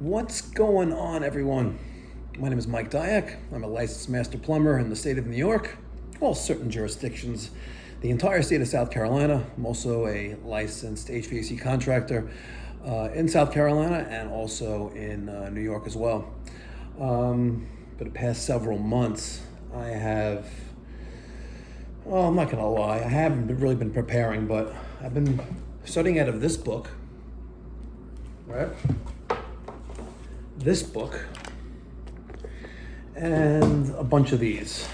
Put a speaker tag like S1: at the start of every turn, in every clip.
S1: What's going on, everyone? My name is Mike Dyack. I'm a licensed master plumber in the state of New York, well, certain jurisdictions, the entire state of South Carolina. I'm also a licensed HVAC contractor in South Carolina and also in New York as well. For the past several months, I have, well, I'm not going to lie, I haven't really been preparing, but I've been studying out of this book, right? This book and a bunch of these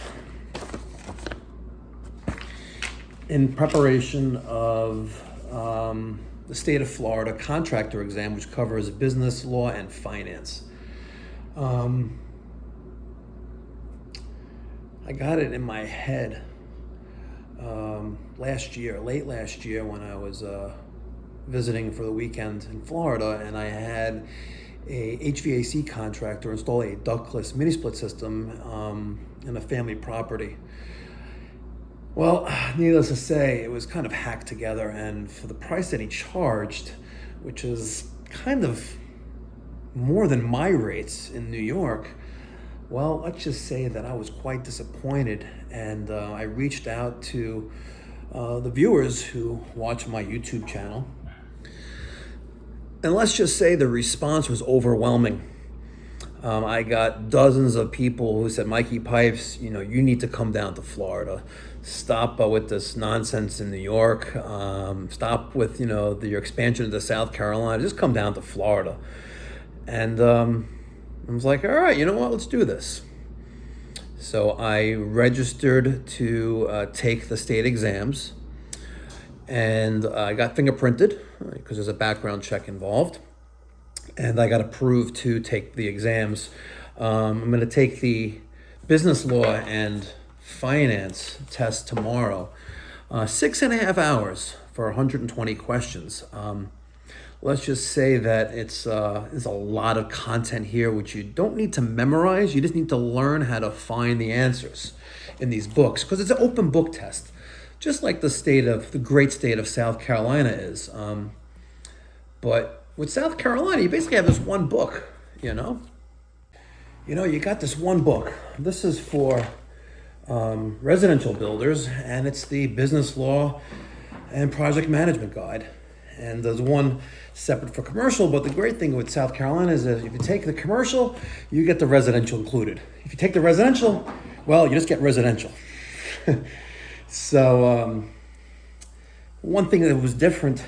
S1: in preparation of the state of Florida contractor exam, which covers business law and finance. I got it in my head late last year when I was visiting for the weekend in Florida, and I had a HVAC contractor install a ductless mini split system in a family property. Well, needless to say, it was kind of hacked together, and for the price that he charged, which is kind of more than my rates in New York, well, let's just say that I was quite disappointed, and I reached out to the viewers who watch my YouTube channel. And let's just say the response was overwhelming. I got dozens of people who said, Mikey Pipes, you need to come down to Florida. Stop with this nonsense in New York. Stop with, your expansion into South Carolina. Just come down to Florida. And I was like, all right, you know what? Let's do this. So I registered to take the state exams. And I got fingerprinted because there's a background check involved. And I got approved to take the exams. I'm going to take the business law and finance test tomorrow. 6.5 hours for 120 questions. Let's just say that there's a lot of content here which you don't need to memorize. You just need to learn how to find the answers in these books because it's an open book test. Just like the great state of South Carolina is. But with South Carolina, you basically have this one book, you got this one book. This is for residential builders, and it's the business law and project management guide. And there's one separate for commercial, but the great thing with South Carolina is that if you take the commercial, you get the residential included. If you take the residential, well, you just get residential. So one thing that was different,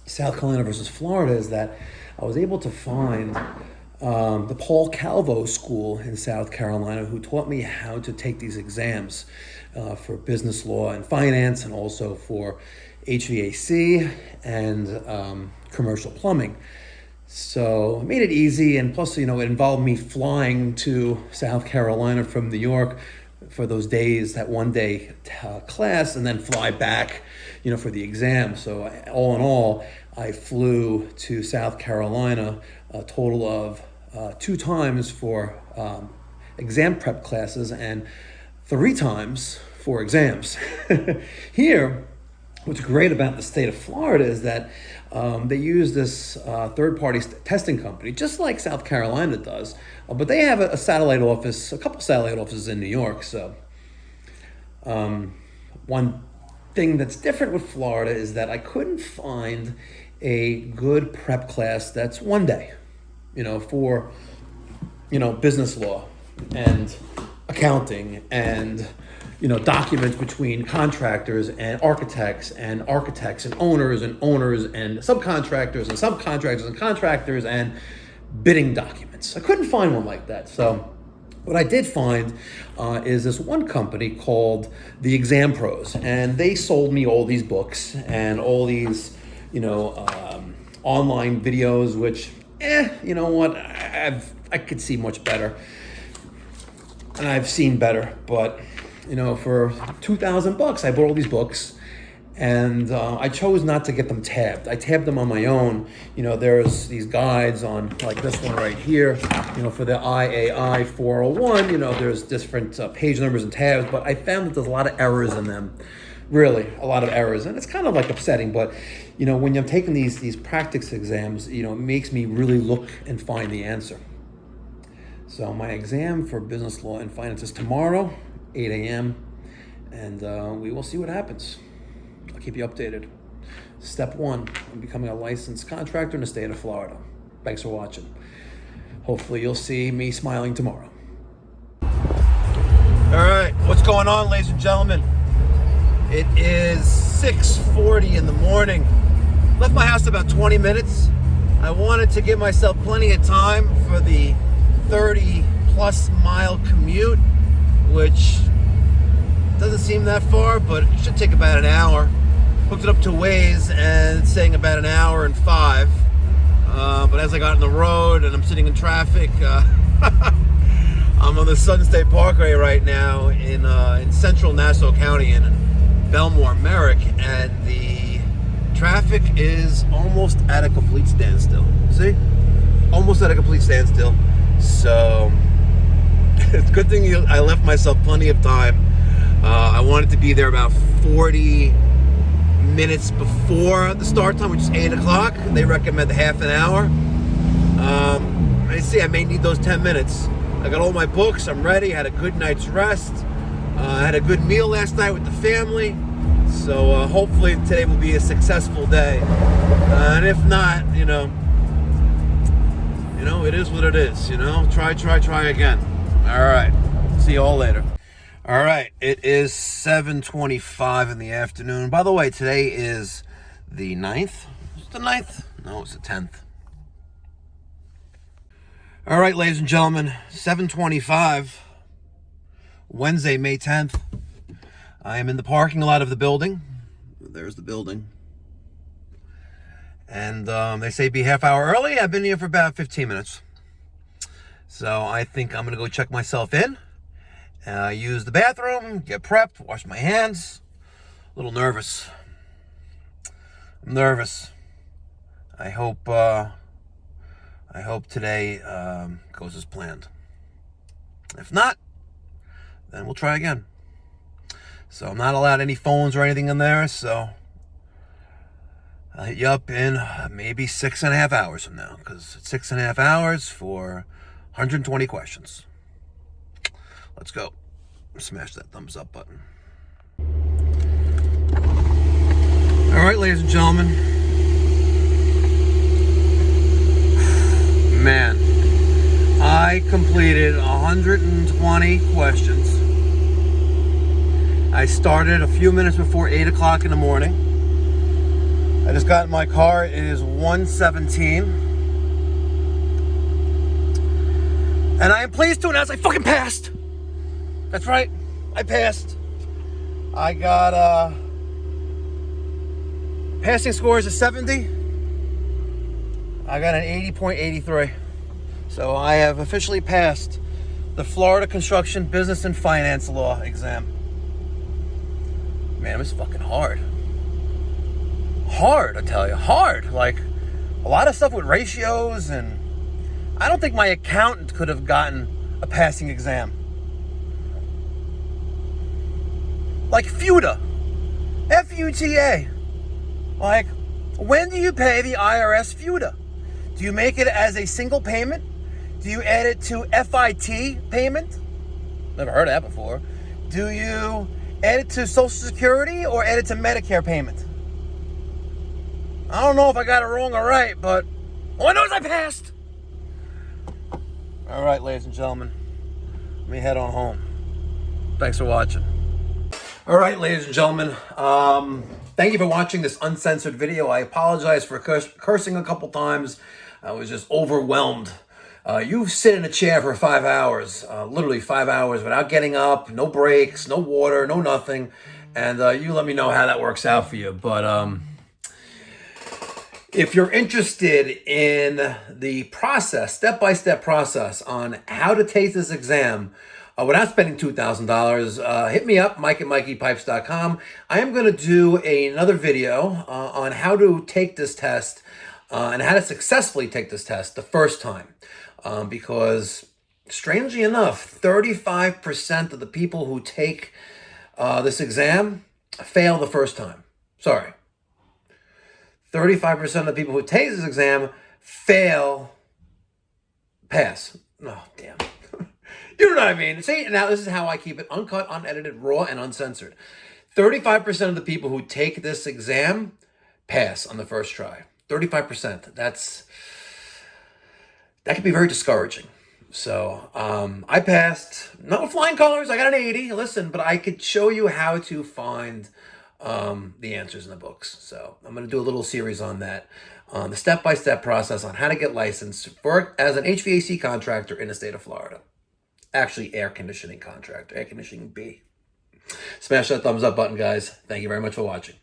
S1: South Carolina versus Florida, is that I was able to find the Paul Calvo School in South Carolina who taught me how to take these exams for business law and finance, and also for HVAC and commercial plumbing. So it made it easy, and plus, it involved me flying to South Carolina from New York for those days, that one day class, and then fly back, for the exam. So all in all, I flew to South Carolina a total of 2 times for exam prep classes and 3 times for exams. Here, what's great about the state of Florida is that they use this third-party testing company, just like South Carolina does, but they have a couple satellite offices in New York. So one thing that's different with Florida is that I couldn't find a good prep class that's one day, for, business law and accounting and documents between contractors and architects and owners and subcontractors and subcontractors and contractors and bidding documents. I couldn't find one like that. So what I did find is this one company called the Exam Pros, and they sold me all these books and all these, online videos, which, you know what, I could see much better, and I've seen better, but for $2,000, I bought all these books, and I chose not to get them tabbed. I tabbed them on my own. There's these guides on, like this one right here, for the IAI 401, there's different page numbers and tabs, but I found that there's a lot of errors in them. Really, a lot of errors, and it's kind of like upsetting, but when I'm taking these practice exams, it makes me really look and find the answer. So my exam for business law and finance is tomorrow, 8 a.m., and we will see what happens. I'll keep you updated. Step 1, I'm becoming a licensed contractor in the state of Florida. Thanks for watching. Hopefully you'll see me smiling tomorrow. All right, what's going on, ladies and gentlemen? It is 6:40 in the morning. Left my house about 20 minutes. I wanted to give myself plenty of time for the 30-plus mile commute, which doesn't seem that far, but it should take about an hour. Hooked it up to Waze, and it's saying about an hour and 5. But as I got on the road and I'm sitting in traffic, I'm on the Southern State Parkway right now in central Nassau County in Belmore, Merrick, and the traffic is almost at a complete standstill. See? Almost at a complete standstill. So it's a good thing I left myself plenty of time. I wanted to be there about 40 minutes before the start time, which is 8 o'clock. They recommend half an hour. I may need those 10 minutes. I got all my books. I'm ready. Had a good night's rest. Had a good meal last night with the family. So hopefully today will be a successful day. And if not, it is what it is. Try again. All right. See you all later. All right, it is 7:25 in the afternoon. By the way, today is the 9th. Is it the 9th? No, it's the 10th. All right, ladies and gentlemen, 7:25, Wednesday, May 10th. I am in the parking lot of the building. There's the building. And they say be half hour early. I've been here for about 15 minutes. So I think I'm going to go check myself in. Use the bathroom, get prepped, wash my hands. A little nervous. I'm nervous. I hope today goes as planned. If not, then we'll try again. So I'm not allowed any phones or anything in there, so I'll hit you up in maybe 6.5 hours from now, because it's 6.5 hours for 120 questions. Let's go. Smash that thumbs up button. All right, ladies and gentlemen. Man, I completed 120 questions. I started a few minutes before 8 o'clock in the morning. I just got in my car. It is 1:17. And I am pleased to announce I fucking passed. That's right, I passed. I got passing scores of 70. I got an 80.83. So I have officially passed the Florida Construction Business and Finance Law exam. Man, it was fucking hard. Hard, I tell you, hard. Like a lot of stuff with ratios, and I don't think my accountant could have gotten a passing exam. Like FUTA, F-U-T-A. Like, when do you pay the IRS FUTA? Do you make it as a single payment? Do you add it to FIT payment? Never heard of that before. Do you add it to Social Security or add it to Medicare payment? I don't know if I got it wrong or right, but all I know is I passed. All right, ladies and gentlemen, let me head on home. Thanks for watching. All right, ladies and gentlemen, thank you for watching this uncensored video. I apologize for cursing a couple times. I was just overwhelmed. You sit in a chair for 5 hours, literally 5 hours, without getting up, no breaks, no water, no nothing. And you let me know how that works out for you. But if you're interested in the process, step-by-step process on how to take this exam without spending $2,000, hit me up, Mike at MikeyPipes.com. I am going to do another video on how to take this test and how to successfully take this test the first time. Because strangely enough, 35% of the people who take this exam fail the first time. Sorry.
S2: 35% of the people who take this exam pass. Oh, damn. You know what I mean? See, now this is how I keep it uncut, unedited, raw, and uncensored. 35% of the people who take this exam pass on the first try. 35%. That can be very discouraging. So I passed, not with flying colors. I got an 80. Listen, but I could show you how to find the answers in the books. So I'm going to do a little series on that, on the step-by-step process on how to get licensed as an HVAC contractor in the state of Florida. Actually, air conditioning contractor, air conditioning B. Smash that thumbs up button, guys. Thank you very much for watching.